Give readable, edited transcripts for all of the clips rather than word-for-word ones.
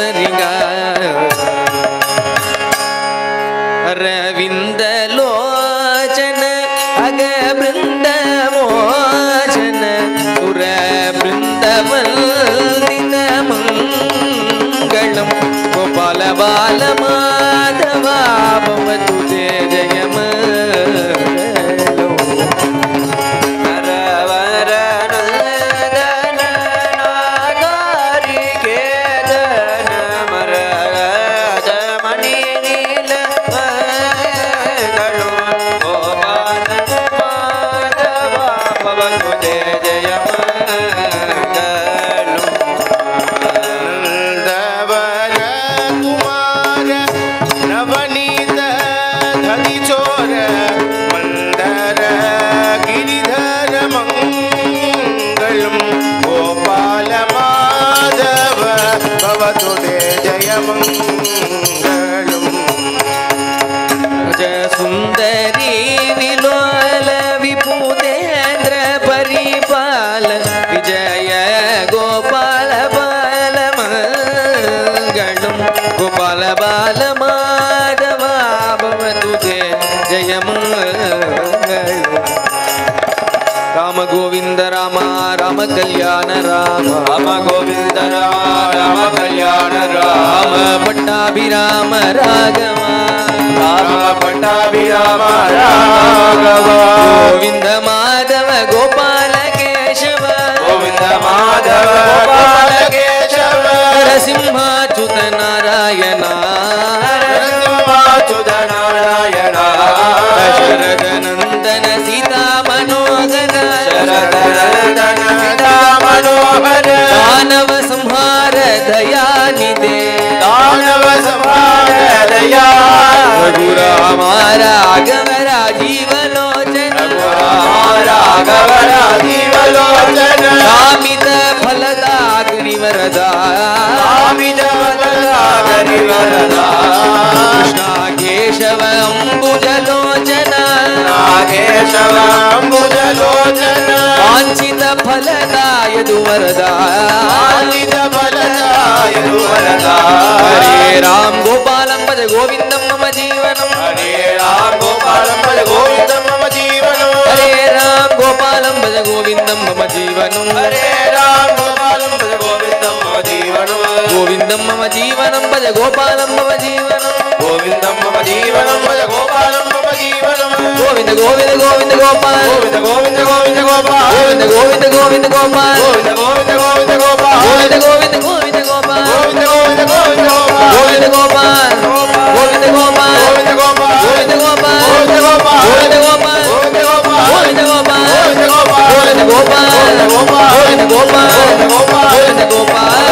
ಸರಿಗ ಅರವಿಂದ ಲೋಚನ ಅಗ ಬೃಂದ ಮೋಚನ ಸುರ ಬೃಂದ ವಂದಿತ ಮಂಗಳಂ ಗೋಪಾಲ ಬಾಲ ಮಾಧವ ಭವತು ಜಯ ಜಯ ಸುಂದರಿ ವಿಲೋಲ ವಿಪುದೇಂದ್ರ ಪರಿಪಾಲ ವಿಜಯ ಗೋಪಾಲ ಬಾಲ ಮಂಗಳಂ ಗೋಪಾಲ ಬಾಲ ಮಾಧವ ಭವತು ಜಯ ಮಂಗಳಂ ರಾಮ ಗೋವಿಂದ ರಾಮ ರಾಮ ಕಲ್ಯಾಣ ರಾಮ ರಾಮ ಗೋವಿಂದ ರಾಮ ರಾಮ ಕಲ್ಯಾಣ ರಾಮ ಪಟ್ಟಾಭಿರಾಮ ರಾಘವ ರಾಮ ಪಟ್ಟಾಭಿರಾಮ ರಾಘವ ಗೋವಿಂದ ಮಾಧವ ಗೋಪಾಲ ಕೇಶವ ಗೋವಿಂದ ಮಾಧವ ಗೋಪಾಲ ಕೇಶವ ನರಸಿಂಹಾಚ್ಯುತ ನಾರಾಯಣ ನರಸಿಂಹಾಚ್ಯುತ ನಾರಾಯಣ ಶರದ ನಂದನ ಸೀತಾ ಮನೋಹರ ಶರದ ನಂದನ ಸೀತಾ ಮನೋಹರ ದಾನವ ಸಂಹಾರ ದಯಾನಿಧೆ ದಾನವ ಸಂಹಾರ ದಯಾ ರಘುರಾಮ ರಾಘವ ರಾಜೀವ ಲೋಚನ ರಾಘವ ರಾಜೀವ ಲೋಚನ ಕಾಮಿತ ಫಲದ ಗಿರಿವರದ ಕಾಮಿತ ಫಲದ ಗಿರಿವರದ ಕೃಷ್ಣ ಕೇಶವ ಅಂಬುಜ ಲೋಚನ ಕೇಶವ ಅಂಬುಜ ಲೋಚನ ವಾಂಛಿತ ಫಲದಾಯದು ವರದ ವಾಂಛಿತ ಫಲದಾಯದು ವರದ ಹರೇ ರಾಮ ಗೋಪಾಲಂ ಭಜ ಗೋವಿಂದಂ ಮಮ ಜೀವನಂ ಹರೇ ರಾಮ ಗೋಪಾಲಂ ಭಜ ಗೋವಿಂದಂ ಮಮ ಜೀವನಂ ಹರೇ ರಾಮ ಗೋಪಾಲಂ ಭಜ ಗೋವಿಂದಂ ಮಮ ಜೀವನಂ ಹರೇ ರಾಮ ಗೋಪಾಲಂ ಭಜ ಗೋವಿಂದಂ ಮಮ ಜೀವನಂ ಗೋವಿಂದಂ ಮಮ ಜೀವನಂ ಭಜ ಗೋಪಾಲಂ ಮಮ ಜೀವನಂ ಗೋವಿಂದಂ ಮಮ ಜೀವನಂ ಭಜ ಗೋಪಾಲಂ ಮಮ ಜೀವನಂ ಗೋವಿಂದ ಗೋವಿಂದ ಗೋವಿಂದ ಗೋಪಾಲ ಗೋವಿಂದ ಗೋವಿಂದ ಗೋವಿಂದ ಗೋಪಾಲ ಗೋವಿಂದ ಗೋವಿಂದ ಗೋವಿಂದ ಗೋಪಾಲ ಗೋವಿಂದ ಗೋವಿಂದ ಗೋವಿಂದ ಗೋಪಾಲ ಗೋವಿಂದ ಗೋವಿಂದ ಗೋವಿಂದ ಗೋಪಾಲ ಗೋವಿಂದ ಗೋವಿಂದ ಗೋವಿಂದ ಗೋಪಾಲ ಗೋವಿಂದ ಗೋಪಾಲ ಗೋವಿಂದ ಗೋಪಾಲ ಗೋವಿಂದ ಗೋಪಾಲ ಗೋವಿಂದ ಗೋಪಾಲ ಗೋವಿಂದ ಗೋಪಾಲ ಗೋವಿಂದ ಗೋಪಾಲ ಗೋವಿಂದ ಗೋಪಾಲ ಗೋವಿಂದ ಗೋಪಾಲ ಗೋವಿಂದ ಗೋಪಾಲ ಗೋವಿಂದ ಗೋಪಾಲ ಗೋವಿಂದ ಗೋಪಾಲ ಗೋವಿಂದ ಗೋಪಾಲ ಗೋವಿಂದ ಗೋಪಾಲ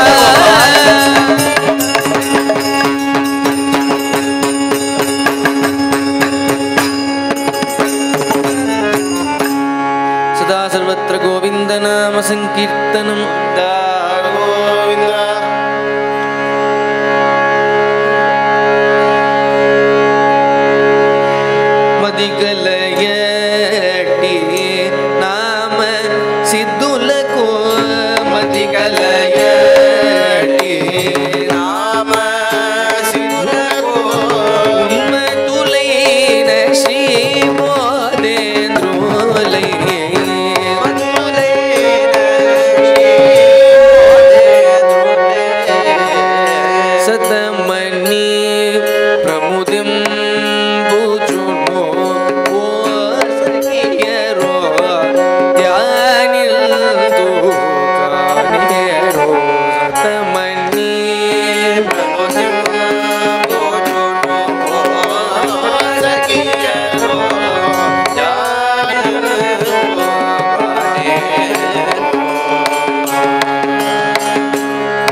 ಸದಾ ಸರ್ವತ್ರ ಗೋವಿಂದ ನಾಮ ಸಂಕೀರ್ತನಂ ಗೋವಿಂದ ಮದಿಗಲಯಟಿ ನಾಮ ಸಿದ್ದುಲಕೋ ಮದಿಗಲಯಟಿ ನಾಮ ಸಿದ್ದುಲಕೋ ಉನ್ಮತುಲೈನ ಶ್ರೀ ಮೋದೇಂದ್ರೋಲೈ ಸತಮನಿ ಪ್ರಮುದಿಂ ಬುಜುನೋ ಓ ಸಖಿಯರೋ ಧ್ಯಾನಿಲ್ದು ಕಾಣಿಯರೋ ಸತಮನಿ ಪ್ರಮುದಿಂ ಬುಜುನೋ ಓ ಸಖಿಯರೋ ಧ್ಯಾನಿಲ್ದು ಕಾಣಿಯರೋ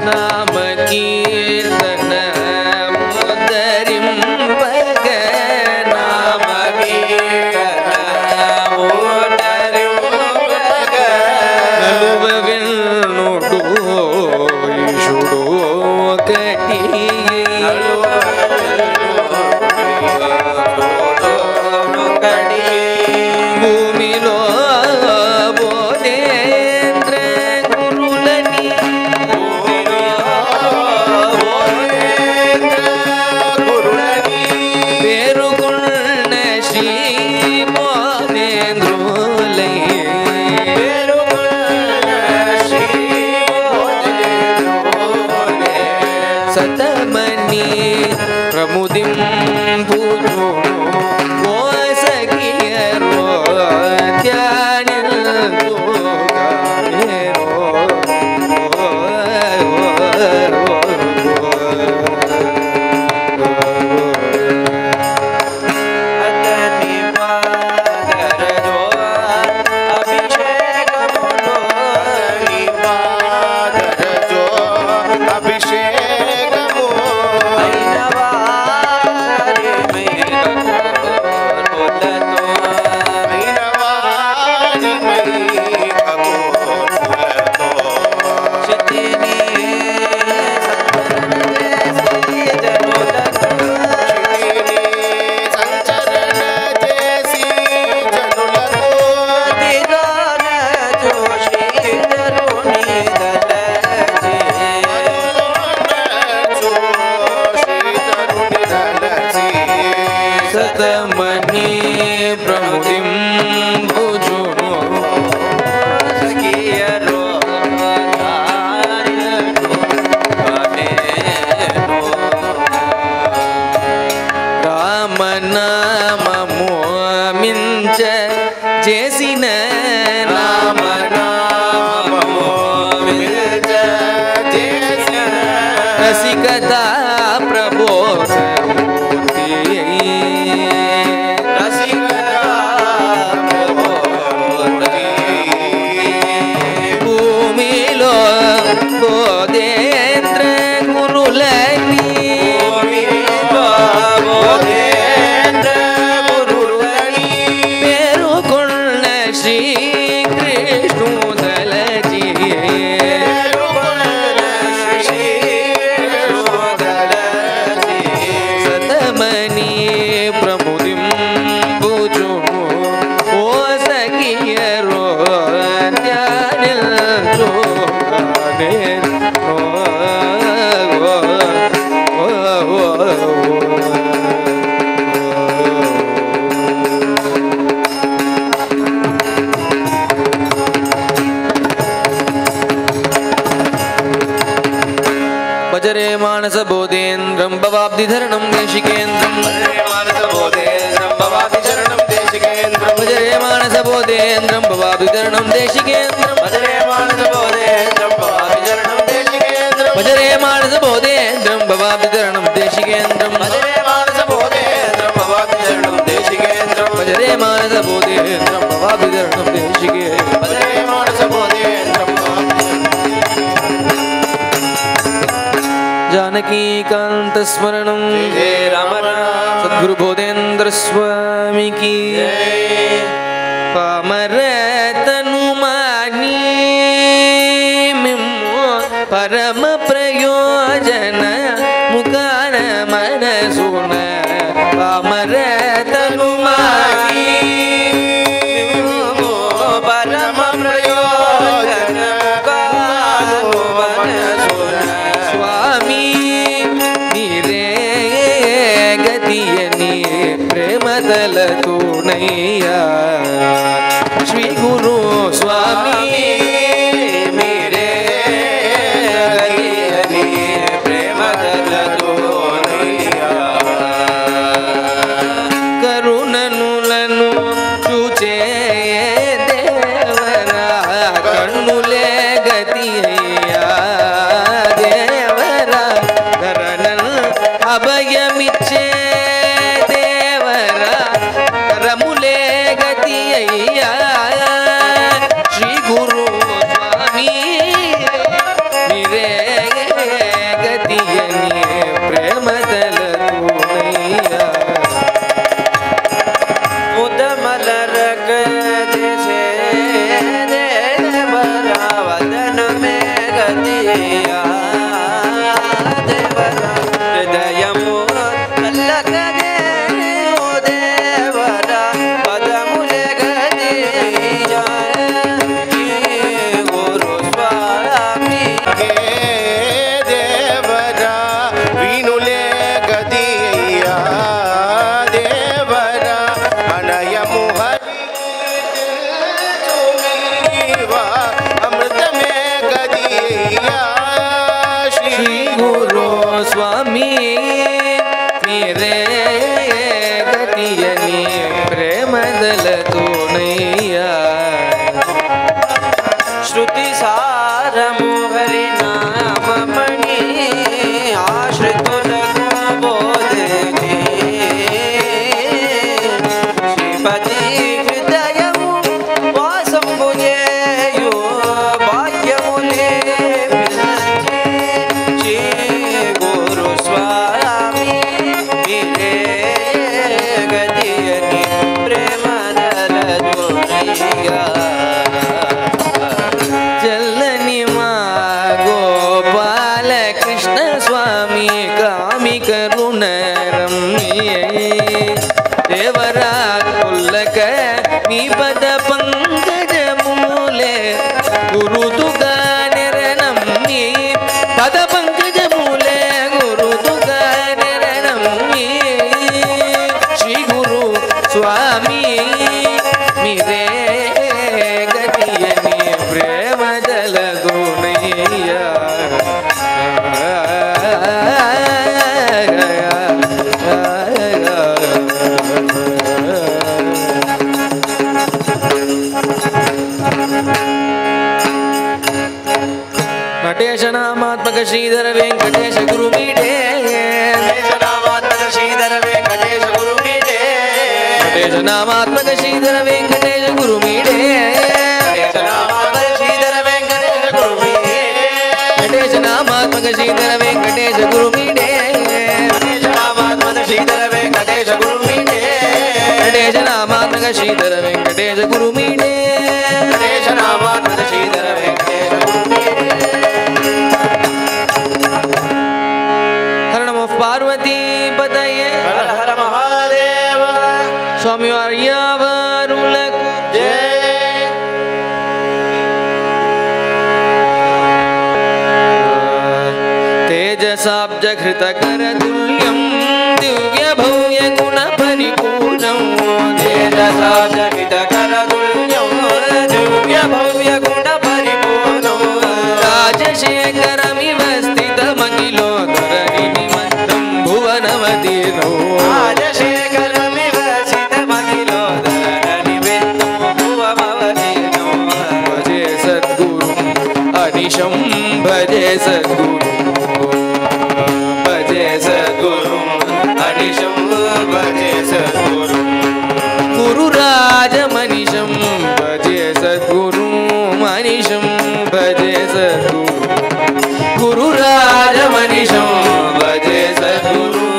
ನಾಮ ಕೀರ್ತನ ಮುದರಿಂ ಭಗ ನಾಮ ಕೀರ್ತನ ಮುದರಿಂ ಭಗ ನಲುವವೆನ್ನುಡು ಈಶುಡು ಕಟಿ ಭೂಮಿಲೋ ಬೋಧೇಂದ್ರ ಗುರುಲನಿ ಭೂಮಿಲೋ सतमनी प्रमुदिं पूजो वो सखियरो ध्यानिल बोधेन्द्रं भवाब्धिधरणं देशिकेन्द्रं भजरे मानसबोधेन्द्रं भवाब्धिधरणं देशिकेन्द्रं भजरे मानसबोधेन्द्रं भवाब्धिधरणं देशिकेन्द्रं भजरे मानसबोधेन्द्रं भवाब्धिधरणं देशिकेन्द्रं भजरे मानसबोधेन्द्रं भवाब्धिधरणं देशिकेन्द्रं भजरे मानसबोधेन्द्रं भवाब्धिधरणं देशिकेन्द्रं भजरे मानसबोधेन्द्रं भवाब्धिधरणं देशिकेन्द्रं भजरे मानसबोधेन्द्रं जानकी कांत स्मरणं जय राम राम सद्गुरु बोधेन्द्र स्वामी की पामर तनुमानी मिम्मो परम प्रयोजन मुकार मन सुन पामर तनुमानी मिम्मो परम प्रयोजन मुकार मन सुन स्वामी प्रेम दल तू नैया श्री स्वामी मेरे गतियनी प्रेमदल तोनैया श्रुति सारमु हरि नाम मणि आश्रितुल बोध श्रीपति हृदय वासं भुजेयो भाग्यमुले श्री गुरु स्वामी मेरे गतियनि प्रेमदल तोनैया चलनी माँ गोपाल कृष्ण स्वामी कामी करुण रम्ये देवरा कुल्लक निपद पंकज मूले गुरु तुगा निरनम्ये पद पंकज मूले गुरु तुगा निरनम्ये श्री गुरु स्वामी मेरे गतियनी प्रेमदल तोनैया नटेश नामात्मक श्रीधर वेंकटेश गुरु मीडे नामात्मक श्रीधर वेंकटेश गुरु मीडे नटेश नामात्मक श्रीधर वेंकटेश गुरु मीडे नामात्मक श्रीधर वेंकटेश गुरु मीडे नटेश नामात्मक श्रीधर वेंकटेश गुरु मीडे नामात्मक श्रीधर वेंकटेश गुरु मीडे नटेश नामात्मक श्रीधर वेंकटेश गुरु मीडे नामात्मक श्रीधर वेंकटेश गुरु मीडे हर नमो पार्वती पतये हर हर महादेव स्वामी वार्यावरुलक जय तेजसाब्जघृतकरतुल्यं दिव्य भव्य गुण परिपूर्णं तेजसाब्जघृतकरतुल्यं दिव्य भव्य गुण परिपूर्णं राजशेखरमिव स्थितमखिलोदरनिमन्तं भुवनमदीनो राजशेखरमिव स्थितमखिलोदरनिमित्तं भुवनमदीनो भजे सद्गुरुं अनिशं भजे सद्गुरुं भजे सद्गुरुं अनिशं भजे सद्गुरुं गुरुराजमनिशं भजे सद्गुरुं मनिशं भजे सद्गुरुं गुरुराजमनिशं भजे सद्गुरुं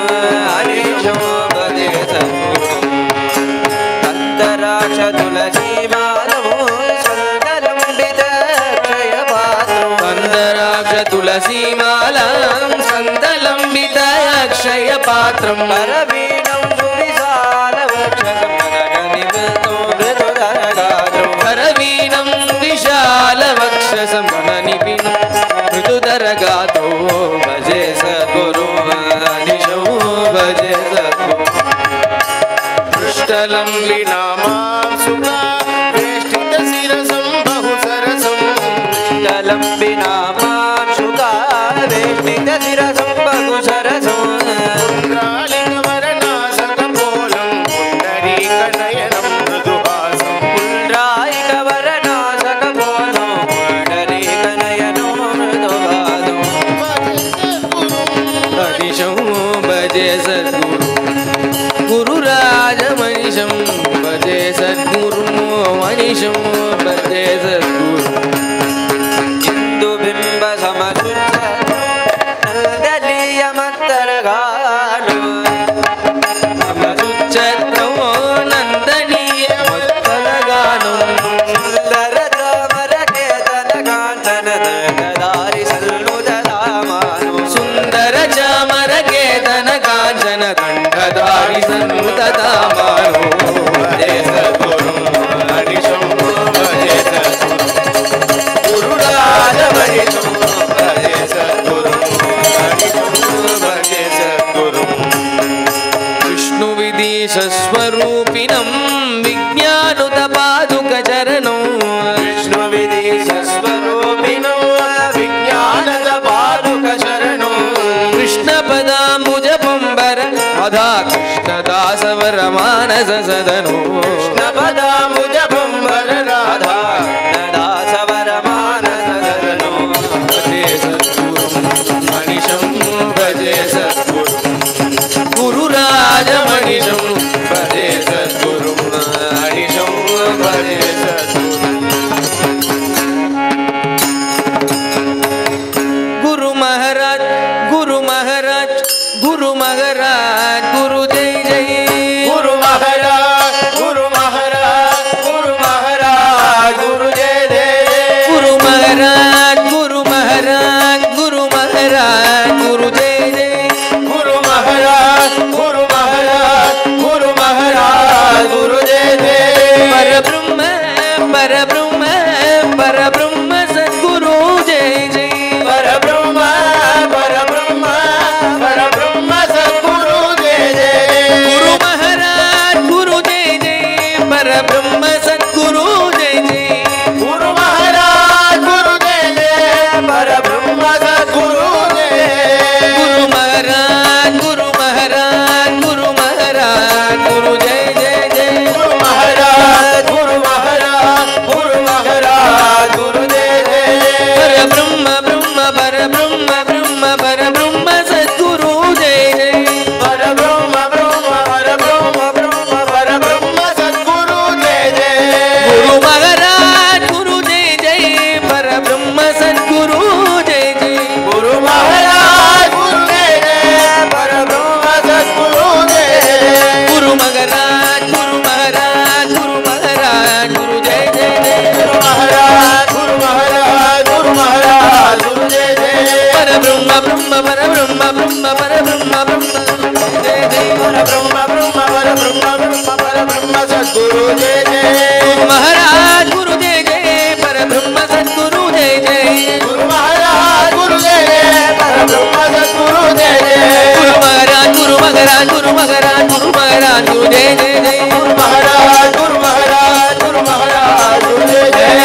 अनिशं भजे सद्गुरुं तन्तराक्ष तुलसी माधवो सङ्गलम्बितक्षयपात्रं वन्दराक्ष तुलसीमालां सन्दलम्बितक्षयपात्रं करवीणं सुविशालवक्षसं गगननिभृतं मृदुदरगात्रं करवीणं विशालवक्षसं गगननिभृतं मृदुदरगातो भजे सद्गुरुं अनिशो भजे सद्गुरुं पृष्ठलम्बिनामां सुखा वेष्टितशिरसं बहुसरसं लम्बिनामां शुका वेष्टितशिरसं बहुसरसं पुण्ड्रालिकवरनासकपोलं पुण्डरीकनयनं मृदुहासं पुण्ड्रायिकवरनासकपोलं पुण्डरीकनयनो मृदुहासं अनिशं भजे सद्गुरुं गुरुराजमनिशं भजे सद्गुरुं मनिशं भजे सद्गुरुं बिम्ब समसुन्दलीयमत्तरगानो समसुच्चत्रौ नन्दनीयमत्तरगानं सुन्दरचामरकेतनकाञ्चनदण्डधारि सल्लुदधामानो सुन्दरचामरकेतनकाञ्चनदण्डधारि सन्नुतधामानो भजे सद्गुरुं अनिशं भजे सद्गुरुं गुरुराजमनिशं भजे सद्गुरुं अनिशं भजे सद्गुरुं विष्णुविदीशस्वरूपिणं विज्ञानुतपादुकचरणं विष्णुविदीशस्वरूपिणो विज्ञानदपादुकशरणो कृष्ण पदाम्बुज पंबर राधा कृष्णदासवर मानस सदनो कृष्ण पदाम्बुज पंबर राधा कृष्णदासवर मानस सदनो भजे सद्गुरुं मनिषं भजे सद्गुरुं गुरुराजमनिषं भजे सद्गुरुं मनिषं भजे सद्गुरुं गुरु महाराज गुरु महाराज गुरु महाराज गुरु जय जय गुरु महाराज गुरु महाराज गुरु महाराज गुरु जय जय गुरु महाराज गुरु महाराज गुरु महाराज गुरु जय जय गुरु महाराज गुरु महाराज गुरु महाराज गुरु जय जय परब्रह्म परब्रह्म परब्रह्म सद्गुरु जय जय परब्रह्म परब्रह्म परब्रह्म सद्गुरु जय जय गुरु महाराज गुरु जय जय परब्रह्म सद्गुरु जय जय गुरु महाराज गुरु जय जय परब्रह्म सद्गुरु जय गुरु महाराज गुरु महाराज गुरु महाराज गुरु जय जय जय गुरु महाराज गुरु महाराज गुरु महाराज गुरु जय जय परब्रह्म ब्रह्म परब्रह्म ब्रह्म परब्रह्म सद्गुरु जय जय परब्रह्म ब्रह्म परब्रह्म ब्रह्म परब्रह्म सद्गुरु जय जय गुरु महाराज गुरु जय जय परब्रह्म सद्गुरु जय जय गुरु महाराज गुरु जय जय परब्रह्म सद्गुरु जय जय गुरु महाराज गुरु महाराज गुरु महाराज गुरु जय जय जय गुरु महाराज गुरु महाराज गुरु महाराज गुरु जय जय परब्रह्म ब्रह्म परब्रह्म ब्रह्म परब्रह्म ब्रह्म जय जय परब्रह्म ब्रह्म परब्रह्म ब्रह्म परब्रह्म सद्गुरु जय जय गुरु महाराज गुरु जय जय परब्रह्म सद्गुरु जय जय गुरु महाराज गुरु जय जय परब्रह्म सद्गुरु जय जय गुरु महाराज गुरु महाराज गुरु महाराज गुरु महाराज गुरु जय जय जय गुरु महाराज गुरु महाराज गुरु महाराज गुरु जय जय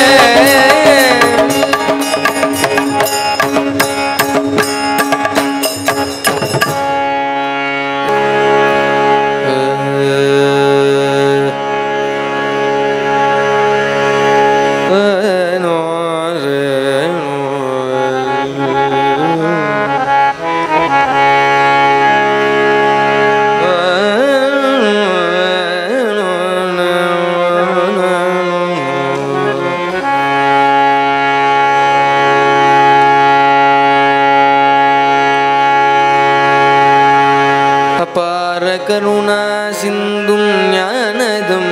अपार करुणा सिंधु ज्ञानदं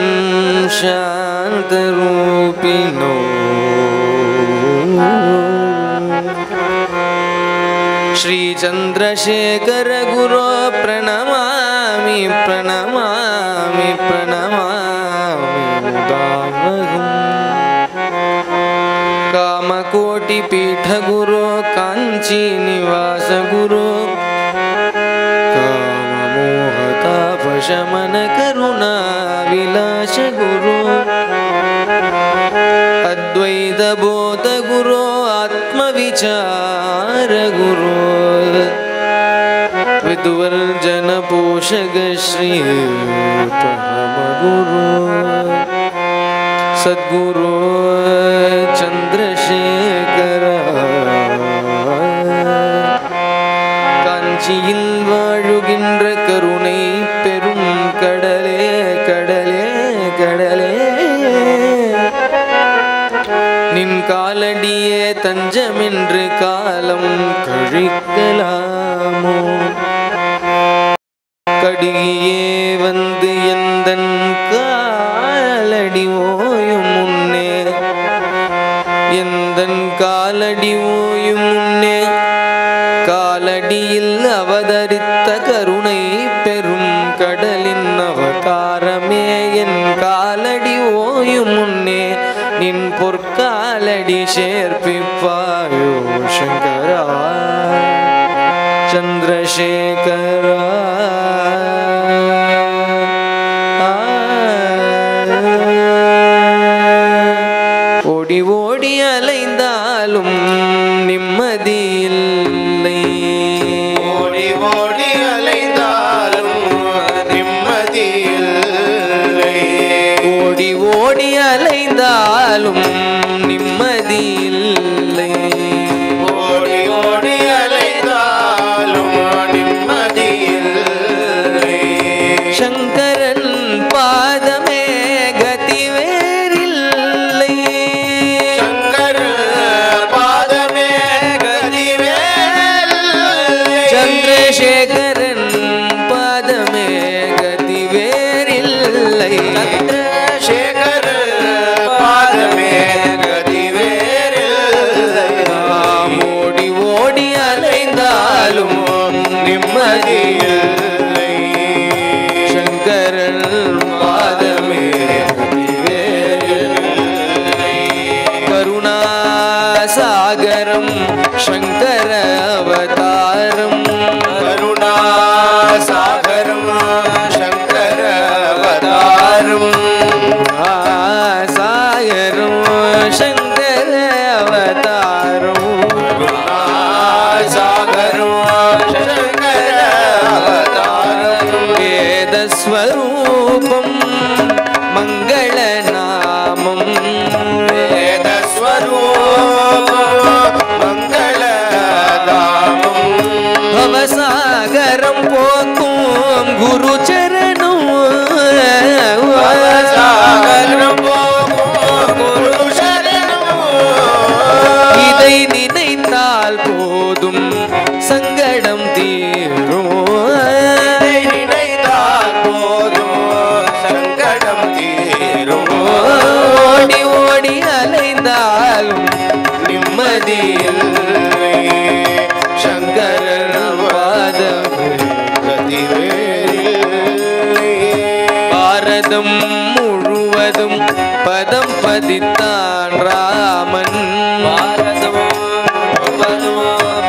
शान्तरूपिणो श्री चंद्रशेखर गुरो प्रणमामि प्रणमामि प्रणमामि मुदामहम् कामकोटिपीठ गुरो कांची निवास गुरो काममोहतापशमन करुणा विलास गुरो अद्वैत बोध गुरो आत्मविचार गुरो विद्वर्जन पोषक श्री परम गुरो सद्गुरो चंद्रशेखर காஞ்சியில் வாழுகின்ற கருணை பெரும் கடலே கடலே கடலே நின் காலடியே தஞ்சமென்று காலம் கழிக்கலாமோ கடியே வந்து எந்தன் காலடி ஓயும் முன்னே எந்தன் காலடி ஓயும் முன்னே காலடியில் அவதரித்த கருணை பெரும் கடலின் அவதாரமே என் காலடி ஓயும் முன்னே நின் பொற்காலடி சேர்ப்பிப்பாயோ சங்கரா சந்திரசேகரா ஓடி ஓடி அலைந்தாலும் நிம்மதியில்லை ஓடி அலைந்தாலும் நிம்மதியில்லை. ஓடி ஓடி அலைந்தாலும் நிம்மதியில்லை. சங்கரன் பாதமே கதி வேறில்லை. சங்கரன் பாதமே கதி வேறில்லை. சந்திரசேகரன் பாதமே கதி வேறில்லை. சந்திரசேகரன் பாதமே கதி வேறில்லை. ஓடி ஓடி அலைந்தாலும் நிம்மதியில்லை. சங்கரன் பாதமே கதி வேறில்லை. கருணாசாகரம் சங்கர அவதாரம். கருணாசாகரம் சங்கர அவதாரம். சாகரம் சங்கர அவதாரம். கருணாசாகரம் சங்கர அவதாரம். வேதஸ்வரூபம் மங்களநாமம். வேதஸ்வரூபம் மங்களதாமம். அவசாகரம் போக்கும் குரு சரணம். அவசாகரம் போக்கும் குரு சரணம். இதை நினைத்தால் போதும் சங்கடம் தீரும். இதை நினைத்தால் போதும் சங்கடம் தீரும். ஓடி ஓடி அலைந்தாலும் நிம்மதியில்லை. சங்கரன் பாதமே கதி வேறில்லை. பாரதம் முழுவதும் பதம் பதித்தான் ராமன். பாரதம்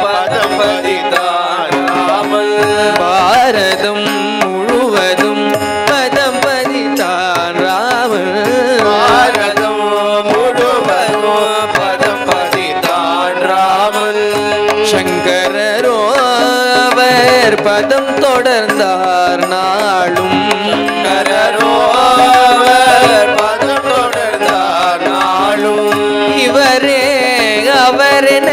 பதம் பதித்தான் ராமன். பாரதம் முழுவதும் பதம் பதித்தான் ராமன். பாரதம் முழுவதும் பதம் பதித்தான் ராமன். சங்கரரோவர் பதம் தொடர்ந்தார் நாளும். கரரோவர் பதம் தொடர்ந்தார் நாளும். இவரே அவரென